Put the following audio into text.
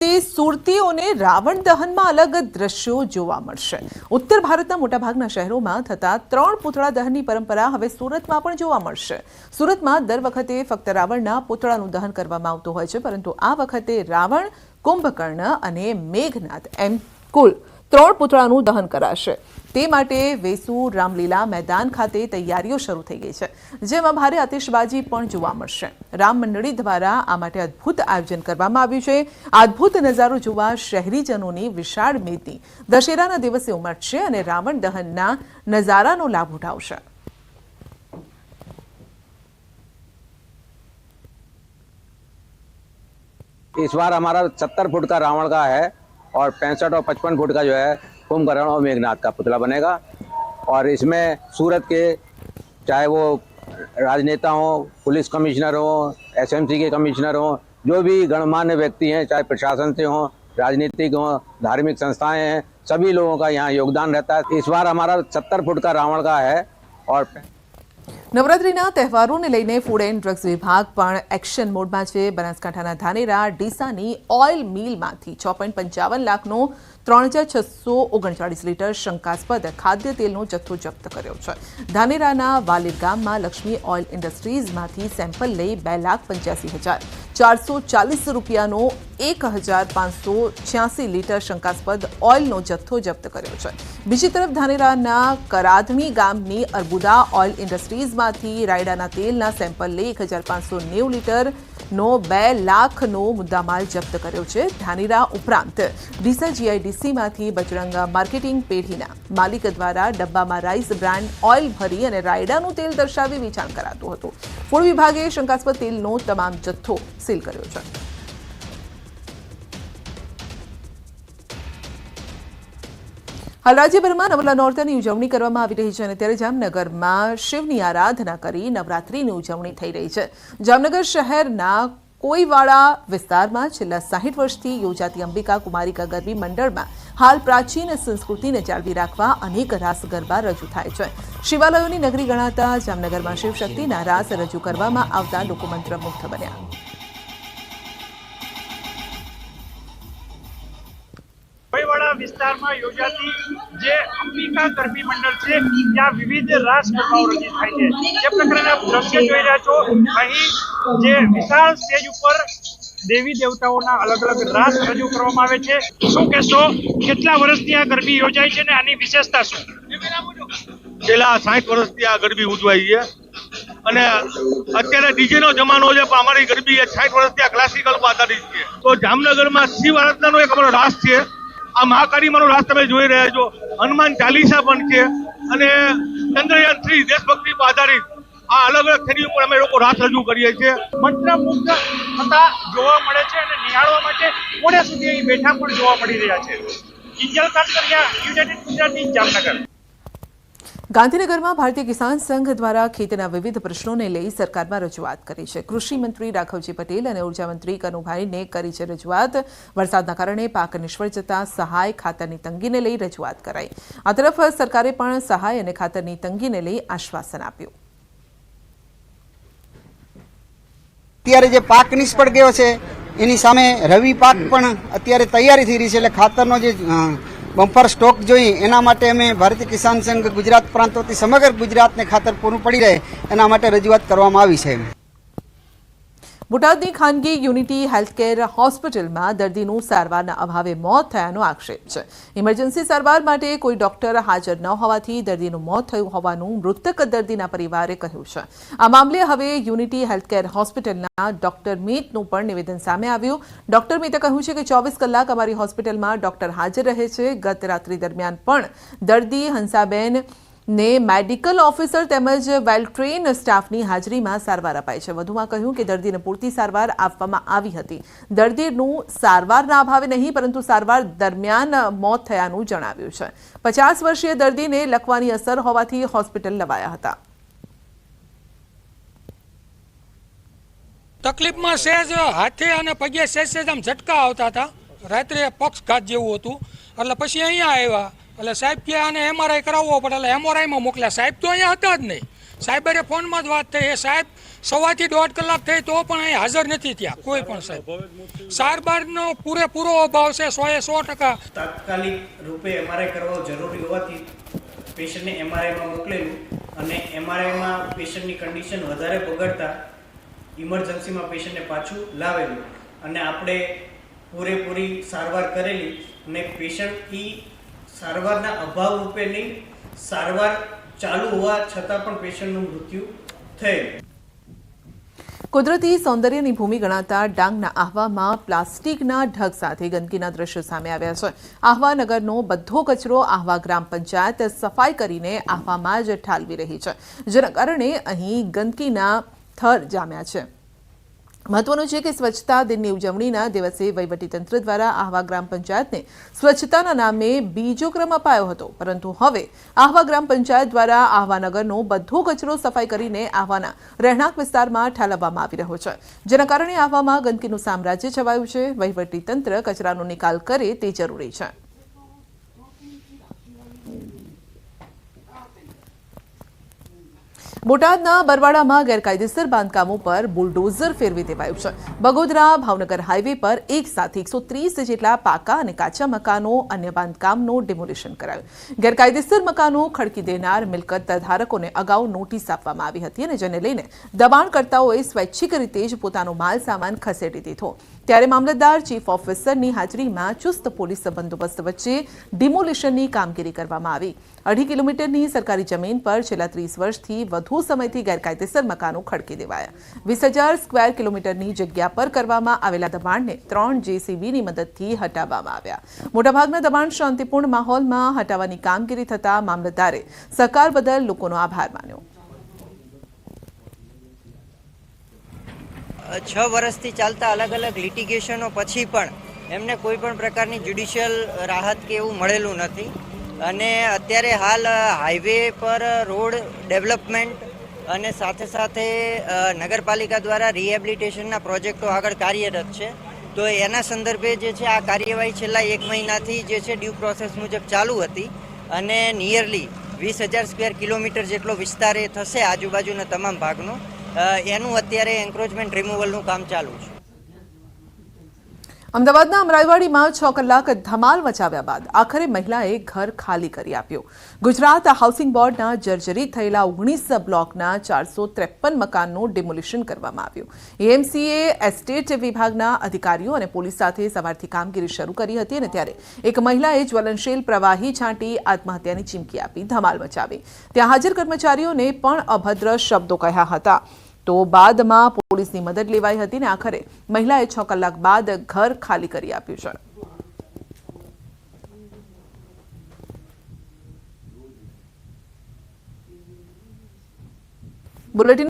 સુરતીઓને રાવણ દહનમાં અલગ દ્રશ્યો જોવા મળશે। ઉત્તર ભારતના મોટાભાગના શહેરોમાં થતા 3 પૂતળા દહનની પરંપરા હવે સુરતમાં પણ જોવા મળશે। સુરતમાં દર વખતે ફક્ત રાવણના પૂતળાનું દહન કરવામાં આવતું હોય છે, પરંતુ આ વખતે રાવણ, કુંભકર્ણ અને મેઘનાદ એમ કુલ 3 પૂતળાનું દહન કરાશે। તે માટે વેસુ રામલીલા મેદાન ખાતે તૈયારીઓ શરૂ થઈ ગઈ છે, જેમાં ભારે આતિશબાજી પણ જોવા મળશે। રામ મંડળી દ્વારા આ માટે અદ્ભુત આયોજન કરવામાં આવ્યું છે। અદ્ભુત નજારો જોવા શહેરીજનોની વિશાળ મેદની દશેરાના દિવસે ઉમટશે અને રાવણ દહનના નજારાનો લાભ ઉઠાવશે। इस बार हमारा 70 फुट का रावण का है और 65 और 55 फुट का जो है कुंभकर्ण और मेघनाद का पुतला बनेगा। और इसमें सूरत के चाहे वो राजनेता हो, पुलिस कमिश्नर हो, एसएमसी के कमिश्नर हो, जो भी गणमान्य व्यक्ति हैं, चाहे प्रशासन से हो, राजनीतिक हो, धार्मिक संस्थाएं हैं, सभी लोगों का यहाँ योगदान रहता है। इस बार हमारा 70 फुट का रावण का है। और નવરાત્રીના તહેવારોને લઈને ફૂડ એન્ડ ડ્રગ્સ વિભાગ પણ એક્શન મોડમાં છે। બનાસકાંઠાના ધાનેરા ડીસાની ઓઇલ મિલમાંથી 6.55 લાખનો 3639 લીટર શંકાસ્પદ ખાદ્ય તેલનો જથ્થો જપ્ત કર્યો છે। ધાનેરાના વાલીર ગામમાં લક્ષ્મી ઓઇલ ઇન્ડસ્ટ્રીઝમાંથી સેમ્પલ લઈ 2,85,440 રૂપિયાનો 1,586 લીટર શંકાસ્પદ ઓઇલનો જથ્થો જપ્ત કર્યો છે। બીજી તરફ ધાનેરાના કરાધણી ગામની અર્બુદા ઓઇલ ઇન્ડસ્ટ્રીઝમાંથી રાયડાના તેલના સેમ્પલ લઈ 1,590 લીટરનો 2 લાખનો મુદ્દામાલ જપ્ત કર્યો છે। ધાનેરા ઉપરાંત ડીસા જીઆઈડીસીમાંથી બજરંગ માર્કેટિંગ પેઢીના માલિક દ્વારા ડબ્બામાં રાઈસ બ્રાન્ડ ઓઇલ ભરી અને રાયડાનું તેલ દર્શાવી વેચાણ કરાતું હતું। ફૂડ વિભાગે શંકાસ્પદ તેલનો તમામ જથ્થો સીલ કર્યો છે। હાલ રાજ્યભરમાં નવલા નોરતાની ઉજવણી કરવામાં આવી રહી છે અને ત્યારે જામનગરમાં શિવની આરાધના કરી નવરાત્રીની ઉજવણી થઈ રહી છે। જામનગર શહેરના કોઈવાડા વિસ્તારમાં છેલ્લા 60 વર્ષથી યોજાતી અંબિકા કુમારિકા ગરબી મંડળમાં હાલ પ્રાચીન સંસ્કૃતિને જાળવી રાખવા અનેક રાસ ગરબા રજૂ થાય છે। શિવાલયોની નગરી ગણાતા જામનગરમાં શિવશક્તિના રાસ રજૂ કરવામાં આવતા લોકો મંત્રમુગ્ધ બન્યા। કોઈવાડા વિસ્તારમાં યોજાતી જે અંબિકા ગરબી મંડળ છે, ત્યાં વિવિધ રાસ ગરબાઓ રજૂ થાય છે। જે પ્રકારના દ્રશ્ય જોઈ રહ્યા છો, અહીં જે વિશાળ સ્ટેજ ઉપર દેવી દેવતાઓના અલગ અલગ રાસ રજૂ કરવામાં આવે છે। શું કહેશો, કેટલા વર્ષથી આ ગરબી યોજાય છે ને આની વિશેષતા શું? છેલ્લા 60 વર્ષથી આ ગરબી ઉજવાય છે અને અત્યારે ડીજે નો જમાનો છે, પણ અમારી ગરબી 60 વર્ષથી આ ક્લાસિકલ પર આધારિત છે। તો જામનગરમાં શિવ આરાધનાનો એક અમારો રાસ છે। આ મહાકાળીમાનો રાસ તમે જોઈ રહ્યા છો, હનુમાન ચાલીસા પણ છે અને ચંદ્રયાન 3 દેશભક્તિ પર આધારિત આ અલગ અલગ થેરી ઉપર અમે લોકો રાસ રજૂ કરીએ છીએ। મંત્રમુગ્ધ થતા જોવા મળે છે અને નિહાળવા માટે મોડે સુધી અહીં બેઠા પણ જોવા મળી રહ્યા છે। કિંજલ કાટકરિયા, યુનાઇટેડ ગુજરાતી, જામનગર। ગાંધીનગરમાં ભારતીય કિસાન સંઘ દ્વારા ખેતીના વિવિધ પ્રશ્નોને લઈ સરકારમાં રજૂઆત કરી છે। કૃષિ મંત્રી રાઘવજી પટેલ અને ઉર્જા મંત્રી કનુભાઈને કરી છે રજૂઆત। વરસાદના કારણે પાક નિષ્ફળ જતા સહાય, ખાતરની તંગીને લઈ રજૂઆત કરાઈ। આ તરફ સરકારે પણ સહાય અને ખાતરની તંગીને લઈ આશ્વાસન આપ્યું। અત્યારે જે પાક નિષ્ફળ ગયો છે એની સામે રવિ પાક પણ અત્યારે તૈયારી થઈ રહી છે, એટલે ખાતરનો જે બમ્પર સ્ટોક જોઈએ એના માટે અમે ભારતીય કિસાન સંઘ ગુજરાત પ્રાંત વતી સમગ્ર ગુજરાતને ખાતર પૂરું પડી રહે એના માટે રજૂઆત કરવામાં આવી છે। બોટાદની ખાનગી યુનિટી હેલ્થકેર હોસ્પિટલમાં દર્દીનું સારવારના અભાવે મોત થયાનો આક્ષેપ છે। ઇમરજન્સી સારવાર માટે કોઈ ડોક્ટર હાજર ન હોવાથી દર્દીનું મોત થયું હોવાનું મૃતક દર્દીના પરિવારે કહ્યું છે। આ મામલે હવે યુનિટી હેલ્થકેર હોસ્પિટલના ડોક્ટર મીતનું પણ નિવેદન સામે આવ્યું। ડોક્ટર મીતે કહ્યું છે કે 24 કલાક અમારી હોસ્પિટલમાં ડોક્ટર હાજર રહે છે। ગત રાત્રિ દરમિયાન પણ દર્દી હંસાબેન ને મેડિકલ ઓફિસર તેમજ વેલ ટ્રેન સ્ટાફની હાજરીમાં સારવાર અપાઈ છે। વધુમાં કહ્યું કે દર્દીને પૂરતી સારવાર આપવામાં આવી હતી। દર્દીનું સારવારના અભાવે નહીં પરંતુ સારવાર દરમિયાન મોત થયાનું જણાવ્યું છે। 50 વર્ષીય દર્દીને લકવાની અસર હોવાથી હોસ્પિટલ લવાયા હતા। તકલીફમાં સહેજ હાથે અને પગે સહેજ આમ ઝટકા આવતા હતા। રાત્રે પક્ષઘાત જેવું હતું, એટલે પછી અહીંયા આવ્યા એટલે સાહેબ કે આને એમઆરઆઈ કરાવવો પડે, એટલે એમઆરઆઈમાં મોકલ્યા। સાહેબ તો અહીંયા હતા જ નહીં, સાહેબરે ફોનમાં જ વાત થઈ. એ સાહેબ 1.5 થી 1.5 કલાક થઈ તો પણ અહીં હાજર નથી થયા કોઈ પણ સાહેબ. સારવારનો પૂરેપૂરો અભાવ છે 100% તાત્કાલિક રૂપે એમઆરઆઈ કરવો જરૂરી હોવાથી પેશન્ટને એમઆરઆઈમાં મોકલેલું અને એમઆરઆઈમાં પેશન્ટની કન્ડિશન વધારે બગડતા ઇમરજન્સીમાં પેશન્ટને પાછું લાવેલું અને આપણે પૂરેપૂરી સારવાર કરેલી અને પેશન્ટ સારવારના અભાવ રૂપે નહીં, સારવાર ચાલુ હોવા છતાં પણ પેશન્ટનું મૃત્યુ થયેલું. કુદરતી સૌંદર્યની ભૂમિ ગણાતા ડાંગના આહવામાં પ્લાસ્ટિકના ઢગ સાથે ગંદકીના દ્રશ્યો સામે આવ્યા છે. આહવા નગરનો બધો કચરો આહવા ગ્રામ પંચાયત સફાઈ કરીને આહવામાં જ ઠાલવી રહી છે, જેના કારણે અહીં ગંદકીના થર જામ્યા છે. મહત્વનું છે કે સ્વચ્છતા દિનની ઉજવણીના દિવસે વહીવટીતંત્ર દ્વારા આહવા ગ્રામ પંચાયતને સ્વચ્છતાના નામે બીજો ક્રમ અપાયો હતો, પરંતુ હવે આહવા ગ્રામ પંચાયત દ્વારા આહવા નગરનો બધો કચરો સફાઈ કરીને આહવાના રહેણાંક વિસ્તારમાં ઠાલવવામાં આવી રહ્યો છે, જેના કારણે આહવામાં ગંદકીનું સામ્રાજ્ય છવાયું છે. વહીવટીતંત્ર કચરાનો નિકાલ કરે તે જરૂરી છે. બોટાદના બરવાડામાં ગેરકાયદેસર બાંધકામો પર બુલડોઝર ફેરવી દેવાયું છે. બગોદરા ભાવનગર હાઈવે પર એક સાથે 130 જેટલા પાકા અને કાચા મકાનો અન્ય બાંધકામનું ડિમોલિશન કરાયું. ગેરકાયદેસર મકાનો ખડકી દેનાર મિલકત ધારકોને અગાઉ નોટિસ આપવામાં આવી હતી અને જેને લઈને દબાણકર્તાઓએ સ્વૈચ્છિક રીતે જ પોતાનો માલ સામાન ખસેડી દીધો. ત્યારે મામલતદાર ચીફ ઓફિસરની હાજરીમાં ચુસ્ત પોલીસ બંદોબસ્ત વચ્ચે ડિમોલિશનની કામગીરી કરવામાં આવી. 2.5 કિલોમીટરની સરકારી જમીન પર છેલ્લા 30 વર્ષથી વધુ સમયથી ગેરકાયદેસર મકાનો ખડકી દેવાયા. 20,000 સ્ક્વેર કિલોમીટરની જગ્યા પર કરવામાં આવેલા દબાણને 3 જેસીબીની મદદથી હટાવવામાં આવ્યા. મોટાભાગના દબાણ શાંતિપૂર્ણ માહોલમાં હટાવવાની કામગીરી થતા મામલતદારે સહકાર બદલ લોકોનો આભાર માન્યો. 6 વર્ષથી ચાલતા અલગ અલગ લિટિગેશનો પછી પણ એમને કોઈ પણ પ્રકારની જ્યુડિશિયલ રાહત કે એવું મળેલું નથી અને અત્યારે હાલ હાઈવે પર રોડ ડેવલપમેન્ટ અને સાથે સાથે નગરપાલિકા દ્વારા રિહેબિલિટેશનના પ્રોજેક્ટો આગળ કાર્યરત છે. તો એના સંદર્ભે જે છે આ કાર્યવાહી છેલ્લા 1 મહિનાથી જે છે ડ્યુ પ્રોસેસ મુજબ ચાલુ હતી અને નિયરલી 20,000 સ્ક્વેર કિલોમીટર જેટલો વિસ્તાર એ થશે આજુબાજુના તમામ ભાગનો. એનું અત્યારે એન્ક્રોચમેન્ટ રિમૂવલનું કામ ચાલુ છે. અમદાવાદના અમરાઈવાડીમાં 6 કલાક ધમાલ મચાવ્યા બાદ આખરે મહિલાએ ઘર ખાલી કરી આપ્યું. ગુજરાત હાઉસિંગ બોર્ડના જર્જરિત થયેલા 19 બ્લોકના 453 મકાનનું ડિમોલિશન કરવામાં આવ્યું. એએમસીએ એસ્ટેટ વિભાગના અધિકારીઓ અને પોલીસ સાથે સવારથી કામગીરી શરૂ કરી હતી અને ત્યારે એક મહિલાએ જ્વલનશીલ પ્રવાહી છાંટી આત્મહત્યાની ચીમકી આપી ધમાલ મચાવી. ત્યાં હાજર કર્મચારીઓને પણ અભદ્ર શબ્દો કહ્યા હતા. તો બાદમાં પોલીસની મદદ લેવાઈ હતી અને આખરે મહિલાએ 6 કલાક બાદ ઘર ખાલી કરી આપ્યું છે. બુલેટિન